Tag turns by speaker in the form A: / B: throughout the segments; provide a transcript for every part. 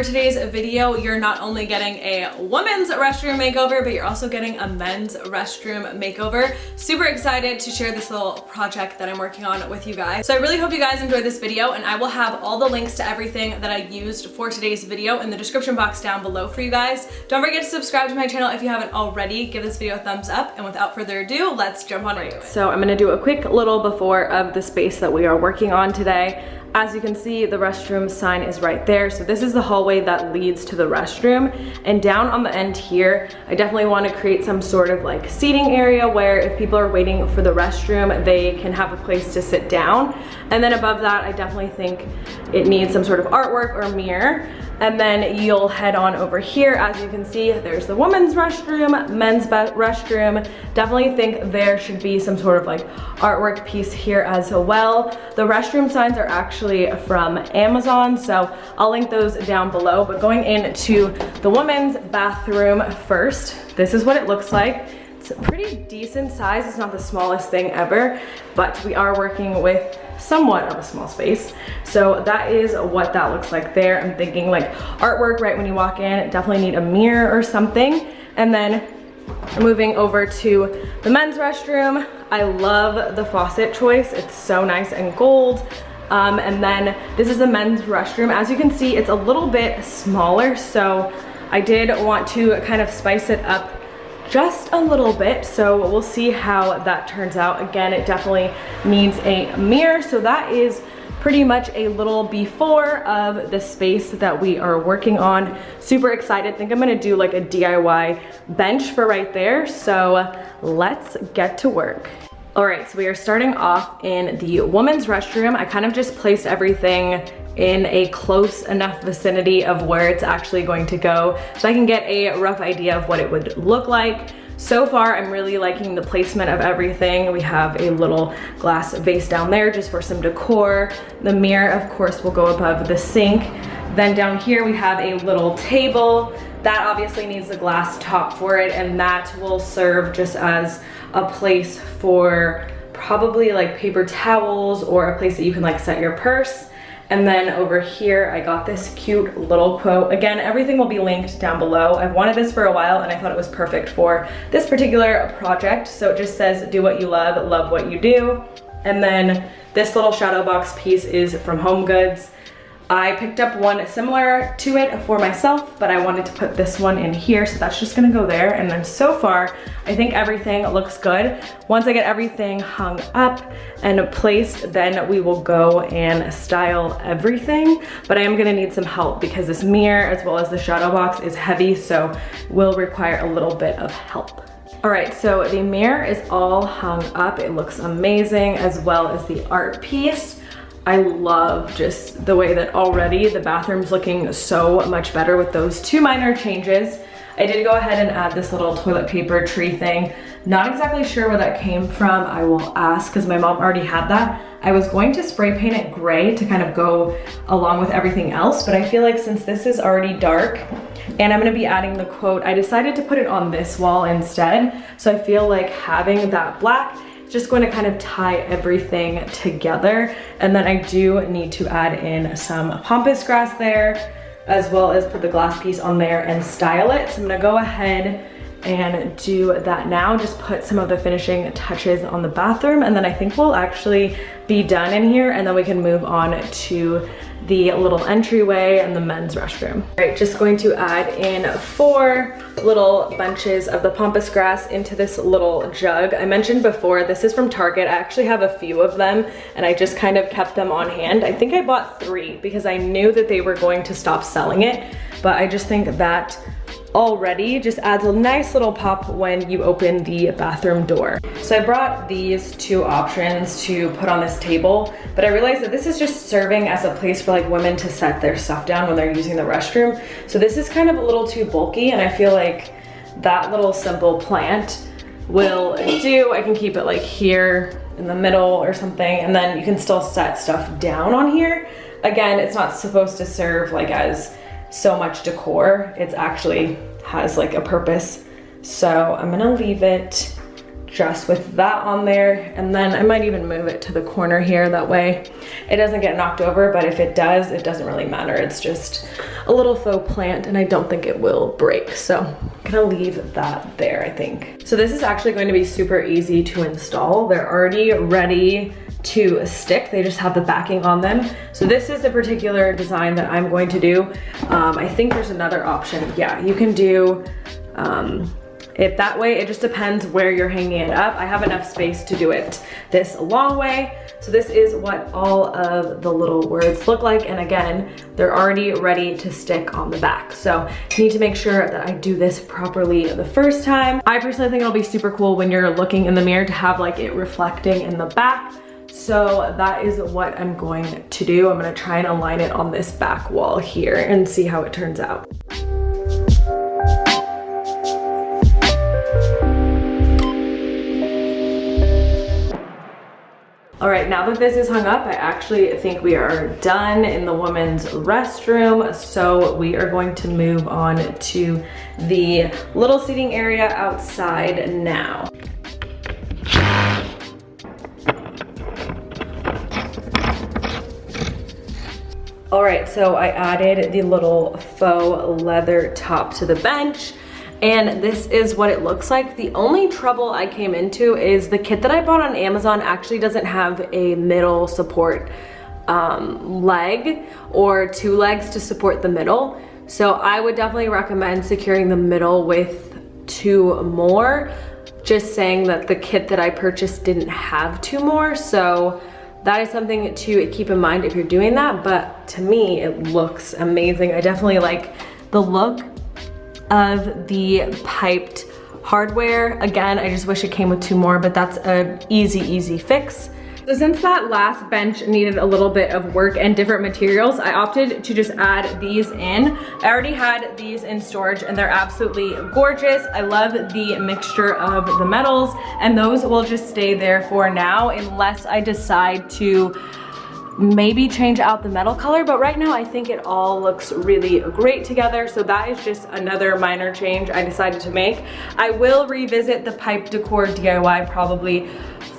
A: For today's video, you're not only getting a women's restroom makeover, but you're also getting a men's restroom makeover. Super excited to share this little project that I'm working on with you guys. So I really hope you guys enjoyed this video, and I will have all the links to everything that I used for today's video in the description box down below for you guys. Don't forget to subscribe to my channel if you haven't already. Give this video a thumbs up, and without further ado, let's jump on into it. So I'm gonna do a quick little before of the space that we are working on today. As you can see, the restroom sign is right there. So this is the hallway that leads to the restroom. And down on the end here, I definitely want to create some sort of like seating area where if people are waiting for the restroom, they can have a place to sit down. And then above that, I definitely think it needs some sort of artwork or mirror. And then you'll head on over here. As you can see, there's the women's restroom, men's restroom. Definitely think there should be some sort of like artwork piece here as well. The restroom signs are actually from Amazon, so I'll link those down below. But going into the women's bathroom first, this is what it looks like. It's a pretty decent size. It's not the smallest thing ever, but we are working with somewhat of a small space. So that is what that looks like there. I'm thinking like artwork right when you walk in, definitely need a mirror or something. And then moving over to the men's restroom, I love the faucet choice. It's so nice and gold. And then this is the men's restroom. As you can see, it's a little bit smaller. So I did want to kind of spice it up just a little bit, so we'll see how that turns out. Again, it definitely needs a mirror, so that is pretty much a little before of the space that we are working on. Super excited. Think I'm gonna do like a DIY bench for right there, so let's get to work. All right, so we are starting off in the women's restroom. I kind of just placed everything in a close enough vicinity of where it's actually going to go so I can get a rough idea of what it would look like. So far, I'm really liking the placement of everything. We have a little glass vase down there just for some decor. The mirror, of course, will go above the sink. Then down here, we have a little table. That obviously needs a glass top for it, and that will serve just as a place for probably like paper towels or a place that you can like set your purse. And then over here, I got this cute little quote. Again, everything will be linked down below. I've wanted this for a while and I thought it was perfect for this particular project. So it just says, do what you love what you do. And then this little shadow box piece is from Home Goods. I picked up one similar to it for myself, but I wanted to put this one in here, so that's just gonna go there. And then so far, I think everything looks good. Once I get everything hung up and placed, then we will go and style everything. But I am gonna need some help because this mirror as well as the shadow box is heavy, so will require a little bit of help. All right, so the mirror is all hung up. It looks amazing, as well as the art piece. I love just the way that already the bathroom's looking so much better with those two minor changes. I did go ahead and add this little toilet paper tree thing. Not exactly sure where that came from. I will ask because my mom already had that. I was going to spray paint it gray to kind of go along with everything else, but I feel like since this is already dark and I'm gonna be adding the quote, I decided to put it on this wall instead. So I feel like having that black just going to kind of tie everything together. And then I do need to add in some pampas grass there, as well as put the glass piece on there and style it. So I'm gonna go ahead and do that now, just put some of the finishing touches on the bathroom, and then I think we'll actually be done in here, and then we can move on to the little entryway and the men's restroom. All right, just going to add in 4 little bunches of the pampas grass into this little jug. I mentioned before, this is from Target. I actually have a few of them, and I just kind of kept them on hand. I think I bought 3 because I knew that they were going to stop selling it, but I just think that already just adds a nice little pop when you open the bathroom door. So I brought these 2 options to put on this table, but I realized that this is just serving as a place for like women to set their stuff down when they're using the restroom. So this is kind of a little too bulky, and I feel like that little simple plant will do. I can keep it like here in the middle or something, and then you can still set stuff down on here. Again, it's not supposed to serve like as so much decor. It's actually has like a purpose. So I'm gonna leave it just with that on there, and then I might even move it to the corner here. That way it doesn't get knocked over, but if it does, it doesn't really matter. It's just a little faux plant and I don't think it will break. So I'm gonna leave that there, I think. So this is actually going to be super easy to install. They're already ready to stick. They just have the backing on them. So this is the particular design that I'm going to do. I think there's another option. Yeah, you can do it that way. It just depends where you're hanging it up. I have enough space to do it this long way. So this is what all of the little words look like. And again, they're already ready to stick on the back. So you need to make sure that I do this properly the first time. I personally think it'll be super cool when you're looking in the mirror to have like it reflecting in the back. So that is what I'm going to do. I'm gonna try and align it on this back wall here and see how it turns out. All right, now that this is hung up, I actually think we are done in the women's restroom. So we are going to move on to the little seating area outside now. All right, so I added the little faux leather top to the bench. And this is what it looks like. The only trouble I came into is the kit that I bought on Amazon actually doesn't have a middle support leg or two legs to support the middle. So I would definitely recommend securing the middle with two more. Just saying that the kit that I purchased didn't have two more. So that is something to keep in mind if you're doing that. But to me, it looks amazing. I definitely like the look of the piped hardware. Again, I just wish it came with two more, but that's an easy fix. So since that last bench needed a little bit of work and different materials, I opted to just add these in. I already had these in storage and they're absolutely gorgeous. I love the mixture of the metals, and those will just stay there for now unless I decide to maybe change out the metal color, but right now I think it all looks really great together. So that is just another minor change I decided to make. I will revisit the pipe decor DIY probably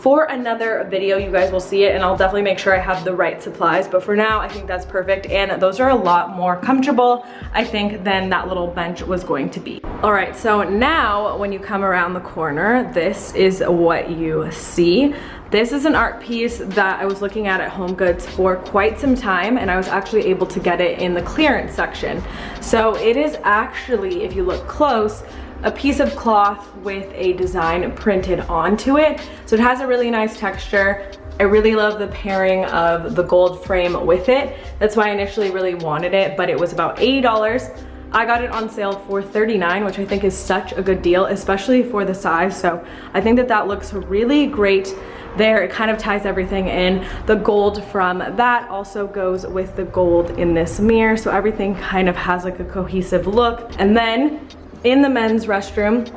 A: for another video. You guys will see it and I'll definitely make sure I have the right supplies, but for now I think that's perfect, and those are a lot more comfortable, I think, than that little bench was going to be. All right, so now when you come around the corner, this is what you see. This is an art piece that I was looking at HomeGoods for quite some time, and I was actually able to get it in the clearance section. So it is actually, if you look close, a piece of cloth with a design printed onto it. So it has a really nice texture. I really love the pairing of the gold frame with it. That's why I initially really wanted it, but it was about $80. I got it on sale for $39, which I think is such a good deal, especially for the size. So I think that that looks really great there. It kind of ties everything in. The gold from that also goes with the gold in this mirror. So everything kind of has like a cohesive look. And then in the men's restroom,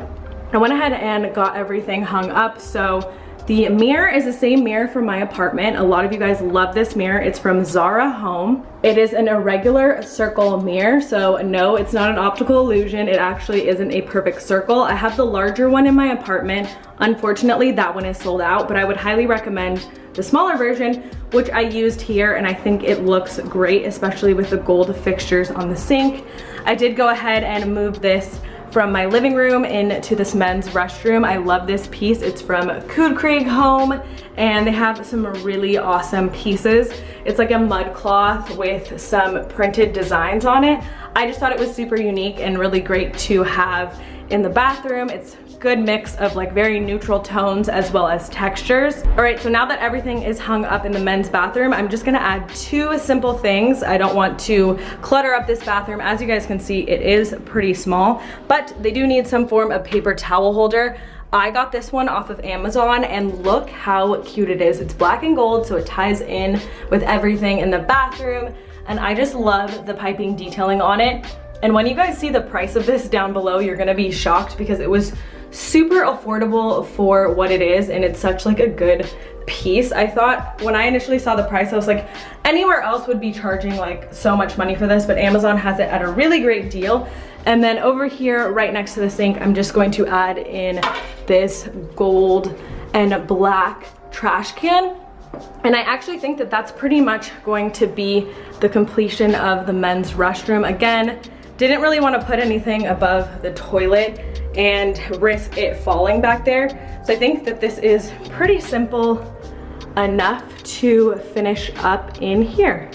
A: I went ahead and got everything hung up. So the mirror is the same mirror from my apartment. A lot of you guys love this mirror. It's from Zara Home. It is an irregular circle mirror. So no, it's not an optical illusion. It actually isn't a perfect circle. I have the larger one in my apartment. Unfortunately, that one is sold out, but I would highly recommend the smaller version, which I used here, and I think it looks great, especially with the gold fixtures on the sink. I did go ahead and move this from my living room into this men's restroom. I love this piece. It's from Cood Craig Home, and they have some really awesome pieces. It's like a mud cloth with some printed designs on it. I just thought it was super unique and really great to have in the bathroom. It's good mix of like very neutral tones as well as textures. All right, so now that everything is hung up in the men's bathroom, I'm just gonna add two simple things. I don't want to clutter up this bathroom. As you guys can see, it is pretty small, but they do need some form of paper towel holder. I got this one off of Amazon, and look how cute it is. It's black and gold, so it ties in with everything in the bathroom, and I just love the piping detailing on it. And when you guys see the price of this down below, you're gonna be shocked because it was super affordable for what it is, and it's such like a good piece. I thought when I initially saw the price, I was like, anywhere else would be charging like so much money for this, but Amazon has it at a really great deal. And then over here, right next to the sink, I'm just going to add in this gold and black trash can. And I actually think that that's pretty much going to be the completion of the men's restroom. Again, didn't really want to put anything above the toilet and risk it falling back there. So I think that this is pretty simple enough to finish up in here.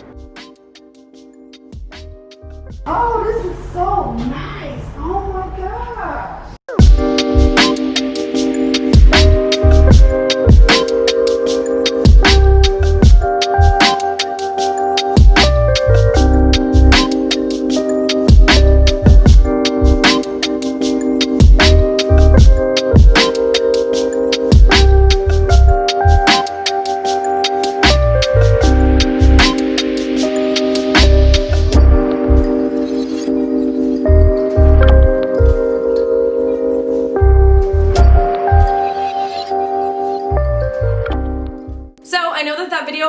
B: Oh, this is so nice. Oh my gosh.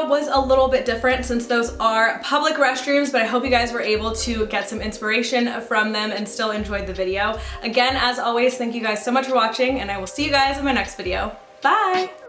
A: Was a little bit different since those are public restrooms, but I hope you guys were able to get some inspiration from them and still enjoyed the video. Again, as always, thank you guys so much for watching, and I will see you guys in my next video. Bye!